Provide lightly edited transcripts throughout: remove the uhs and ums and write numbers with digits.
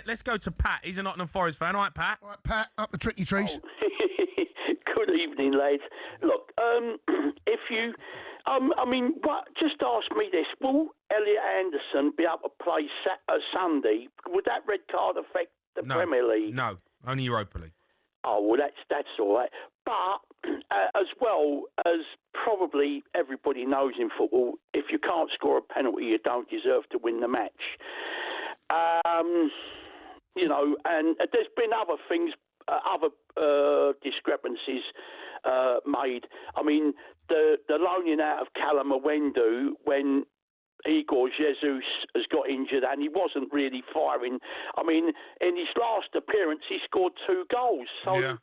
let's go to Pat. He's a Nottingham Forest fan. All right, Pat? All right, Pat, up the tricky trees. Oh. Good evening, lads. Look, if you... just ask me this. Will Elliot Anderson be able to play Sunday? Would that red card affect the Premier League? No, only Europa League. Oh, well, that's all right. But as well as probably everybody knows in football, if you can't score a penalty, you don't deserve to win the match. And there's been other things, other discrepancies made. I mean, the loaning out of Callum Awendu when Igor Jesus has got injured and he wasn't really firing. I mean, in his last appearance, he scored 2 goals. So,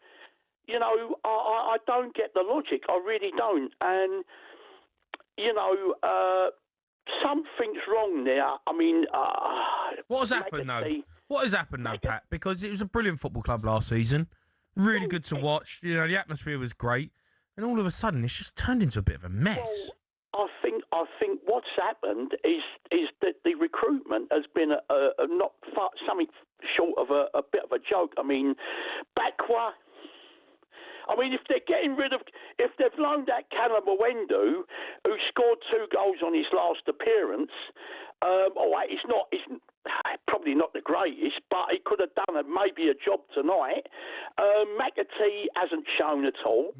I don't get the logic. I really don't. And, something's wrong there. I mean... what has happened, though? What has happened, though, Pat? Because it was a brilliant football club last season. Really good to watch. The atmosphere was great. And all of a sudden, it's just turned into a bit of a mess. Well, I think what's happened is that the recruitment has been something short of a bit of a joke. I mean, Bakwa... if they've loaned that Callum Awendu, who scored 2 goals on his last appearance, it's probably not the greatest, but he could have done maybe a job tonight. McAtee hasn't shown at all.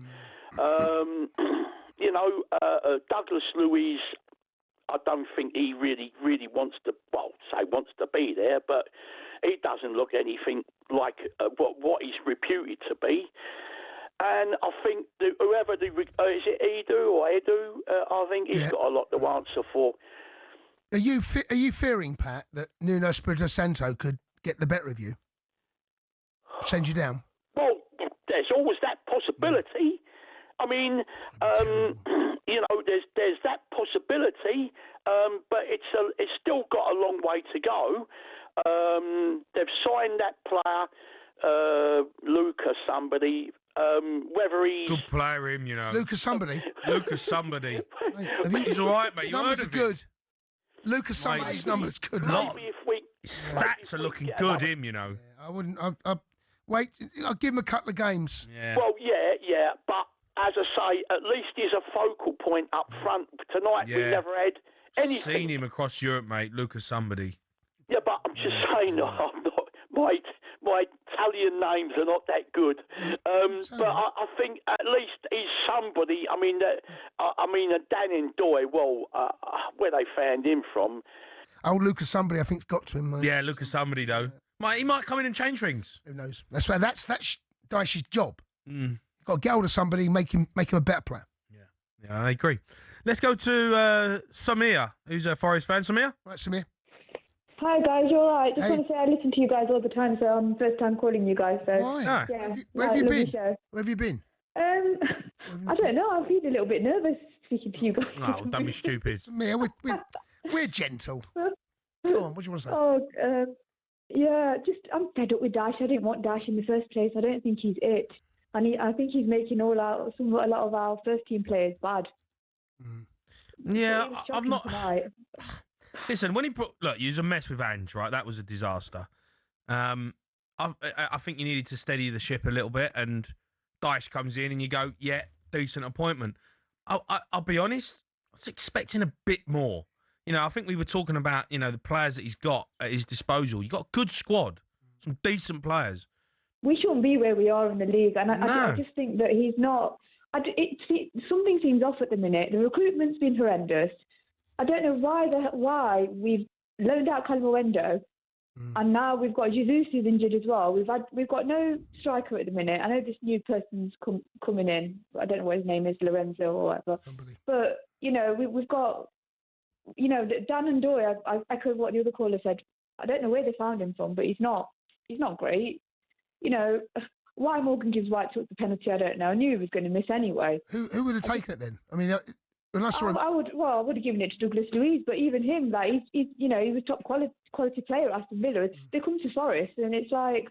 Douglas Luiz, I don't think he really wants to be there, but he doesn't look anything like what he's reputed to be. And I think whoever is it Edu or Edu? I think he's got a lot to answer for. Are you fearing, Pat, that Nuno Espirito Santo could get the better of you? Send you down? Well, there's always that possibility. I mean, there's that possibility, but it's still got a long way to go. They've signed that player, Luca somebody. Whether he's... Good player, him, Lucas somebody. Lucas somebody. Mate, he's all right, mate. You heard of him? Good. Lucas somebody's numbers good. His stats are looking good, him, Yeah, I wouldn't... wait, I'll give him a couple of games. Yeah. Well, yeah, but as I say, at least he's a focal point up front. Tonight we never had anything. Seen him across Europe, mate. Lucas somebody. Yeah, but I'm just saying, I'm not... My Italian names are not that good, but I think at least he's somebody. I mean, Dan Ndoye. Well, where they found him from? Oh, Lucas somebody, I think's got to him. Yeah, Lucas somebody though. He might come in and change things. Who knows? That's Dyche's job. Got to get hold of somebody, make him a better player. Yeah, I agree. Let's go to Samir, who's a Forest fan. Samir, right, Samir. Hi guys, you all right? Just Hey. want to say I listen to you guys all the time, so I'm first time calling you guys. So Why? yeah, Where have you lovely been? show. Where have you been? I don't know. I'm feeling a little bit nervous speaking to you guys. oh, don't be stupid. Samir, we're gentle. Go on, what do you want to say? Oh, I'm fed up with Dyche. I didn't want Dyche in the first place. I don't think he's it. I think he's making a lot of our first team players bad. Yeah, It's I'm shocking not. tonight. Listen, when he he was a mess with Ange, right? That was a disaster. I think you needed to steady the ship a little bit, and Dyche comes in, and you go, yeah, decent appointment. I'll be honest, I was expecting a bit more. I think we were talking about, the players that he's got at his disposal. You've got a good squad, some decent players. We shouldn't be where we are in the league, and I just think that he's not. Something seems off at the minute. The recruitment's been horrendous. I don't know why we've loaned out Calvo-Wendo, and now we've got Jesus who's injured as well. We've got no striker at the minute. I know this new person's coming in. I don't know what his name is, Lorenzo or whatever. Somebody. But we've got Dan and Doy. I echo what the other caller said. I don't know where they found him from, but he's not great. Why Morgan Gibbs White took the penalty, I don't know. I knew he was going to miss anyway. Who would have taken it then? I mean, when I saw him... I would have given it to Douglas Luiz, but even him, he was top quality player at Aston Villa. They come to Forest, and it's like,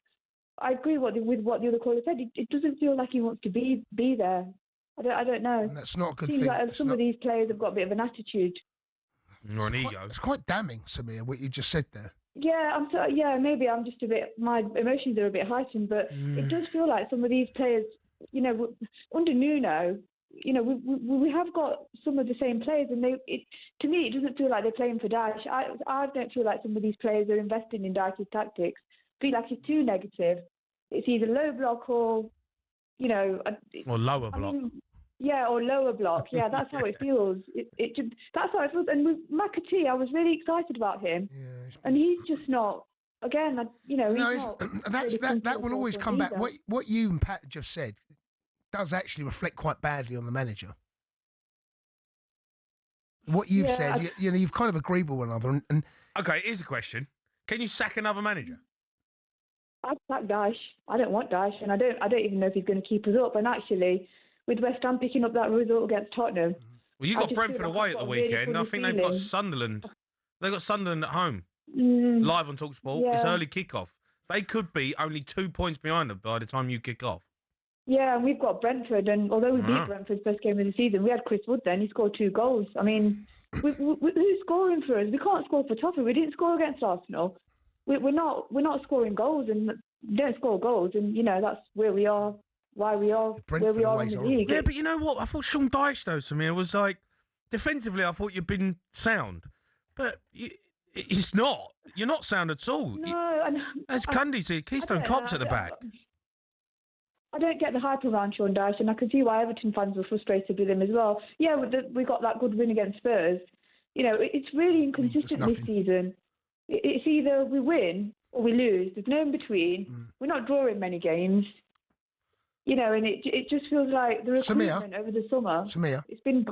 I agree with what the other caller said. It doesn't feel like he wants to be there. I don't know. And that's not a good Seems thing. like some of these players have got a bit of an attitude. Or an ego. It's quite damning, Samir, what you just said there. maybe I'm just a bit. My emotions are a bit heightened, but it does feel like some of these players, under Nuno, we have got some of the same players, and to me, it doesn't feel like they're playing for Dyche. I don't feel like some of these players are investing in Dyche's tactics. I feel like it's too negative. It's either low block or, or lower block. Or lower block. Yeah, that's how it feels. That's how it feels. And with McAtee, I was really excited about him, and he's just not. Again, he's not. That will always come back. What you and Pat just said does actually reflect quite badly on the manager. What you've said, you've kind of agreed with one another. And okay, here's a question: can you sack another manager? I'd sack Dyche. I don't want Dyche, and I don't even know if he's going to keep us up. And actually, with West Ham picking up that result against Tottenham, well, you got Brentford away at the weekend. Really I think they've got Sunderland. They've got Sunderland at home. Live on talkSPORT. Yeah. It's early kickoff. They could be only 2 points behind them by the time you kick off. Yeah, and we've got Brentford, and although we beat Brentford's first game of the season, we had Chris Wood then. He scored 2 goals. I mean, who's scoring for us? We can't score for Toffee. We didn't score against Arsenal. We're not scoring goals, and we don't score goals, and that's where we are. Why we are where we are in the league. Yeah, but you know what? I thought Sean Dyche, though, Samir, was like, defensively, I thought you'd been sound. But it's not. You're not sound at all. No. As Cundy said, Keystone Cops at the back. I don't get the hype around Sean Dyche, and I can see why Everton fans were frustrated with him as well. Yeah, we got that good win against Spurs. It's really inconsistent this season. It's either we win or we lose. There's no in between. We're not drawing many games. And it just feels like the recruitment over the summer. Samir, it's been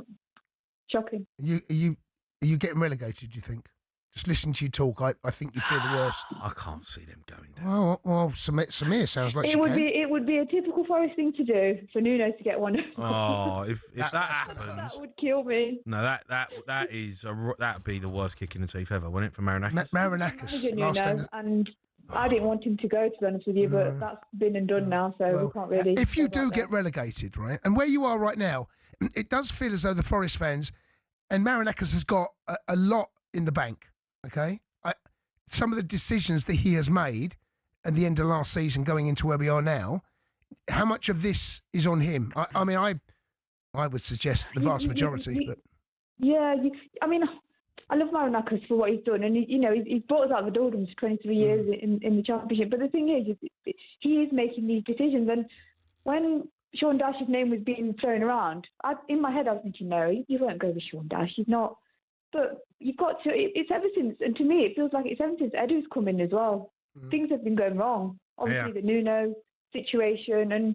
shocking. Are you getting relegated? Do you think? Just listening to you talk, I think you fear the worst. I can't see them going down. Well, Samir sounds like it would be a typical Forest thing to do for Nuno to get one. Oh, if that happens, that would kill me. No, that'd be the worst kick in the teeth ever, wouldn't it, for Marinakis? Marinakis, and I didn't want him to go, to be honest with you, but that's been and done now, so we can't really. If you do get relegated, right, and where you are right now, it does feel as though the Forest fans and Marinakis has got a lot in the bank. Okay, some of the decisions that he has made at the end of last season, going into where we are now, how much of this is on him? I mean, I would suggest the vast majority. But I love Marinakis for what he's done, and he's brought us out of the doldrums 23 years in the Championship. But the thing is he is making these decisions, and when Sean Dyche's name was being thrown around, in my head I was thinking, no, you won't go with Sean Dyche. He's not. But you've got to. It's ever since, and to me, it feels like it's ever since Edu's come in as well. Things have been going wrong. Obviously, the Nuno situation, and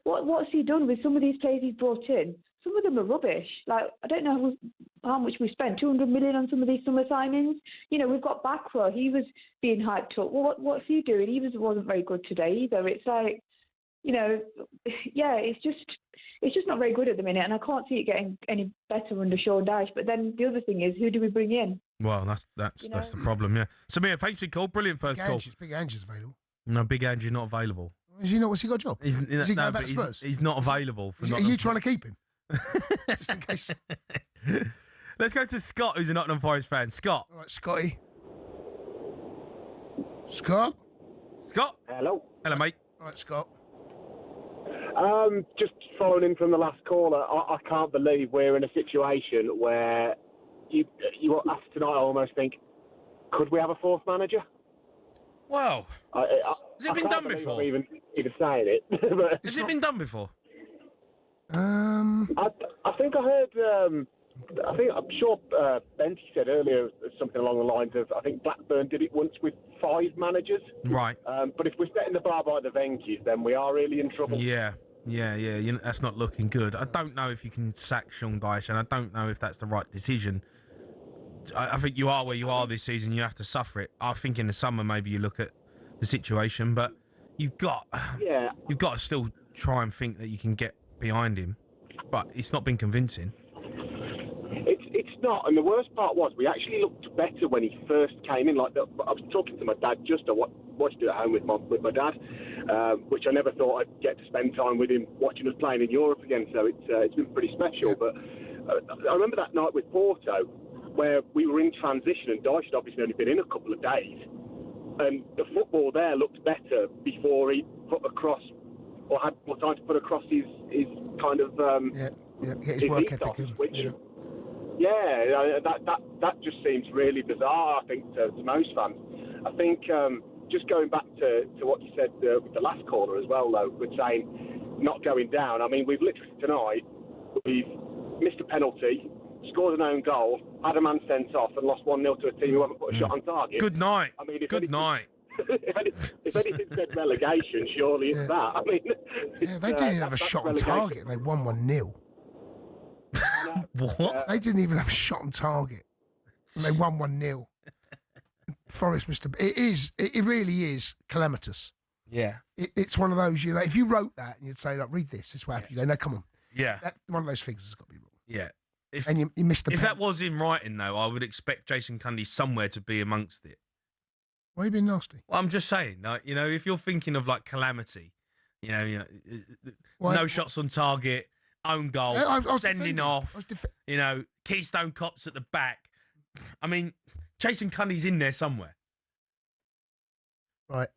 what's he done with some of these players he's brought in? Some of them are rubbish. Like, I don't know how much we spent, 200 million on some of these summer signings. We've got Backwell. He was being hyped up. Well, what's he doing? He wasn't very good today either. It's like, it's just not very good at the minute, and I can't see it getting any better under Sean Dyche. But then the other thing is, who do we bring in? Well, that's the problem, yeah. Samir, thanks for your call. Brilliant first call. Big Angie's available. No, Big Angie's not available. Is he not? What's he got a job? Is he going back to Spurs? He's not available. Are you trying to keep him? Just in case. Let's go to Scott, who's a Nottingham Forest fan. Scott. All right, Scotty. Scott. Hello. Hello, mate. All right, Scott. Just following in from the last caller, I can't believe we're in a situation where you after tonight I almost think, could we have a fourth manager? Well, has it been done before? I'm even saying it. But has it been done before? I think I heard. I'm sure Benty said earlier something along the lines of, I think Blackburn did it once with 5 managers. Right. But if we're setting the bar by the Venky's, then we are really in trouble. Yeah. That's not looking good. I don't know if you can sack Sean Dyche, and I don't know if that's the right decision. I think you are where you are this season. You have to suffer it. I think in the summer maybe you look at the situation, but you've got to still try and think that you can get behind him. But it's not been convincing. It's not, and the worst part was we actually looked better when he first came in. I was talking to my dad just I watched it at home with my dad, which I never thought I'd get to spend time with him watching us playing in Europe again. So it's been pretty special. But I remember that night with Porto where we were in transition and Dyche had obviously only been in a couple of days, and the football there looked better before he put across or had more time to put across his kind of get his work ethos, ethic. which that just seems really bizarre, I think, to most fans. I think just going back to what you said with the last caller as well, though, with saying not going down. I mean, we've literally tonight, we've missed a penalty, scored an own goal, had a man sent off, and lost 1-0 to a team who haven't put a shot on target. Good night. I mean, Good night. if anything said relegation, surely it's that. I mean, they didn't even have a shot on target. They won 1-0. What? They didn't even have a shot on target. And they won 1-0. Forest missed a... It really is calamitous. Yeah. It's one of those, if you wrote that and you'd say, like, read this is what happened. You go, no, come on. Yeah. That's one of those things that's got to be wrong. Yeah. And you missed a If that was in writing, though, I would expect Jason Cundy somewhere to be amongst it. Why are you being nasty? Well, I'm just saying, like, if you're thinking of, like, calamity, no shots on target, own goal, sending off, Keystone Cops at the back. I mean, Jason Cundy's in there somewhere. Right.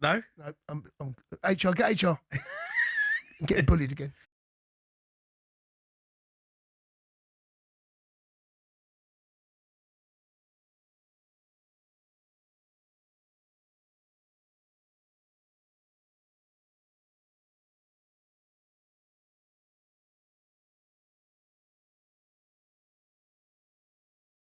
No? No, I'm HR, get HR. I'm getting bullied again.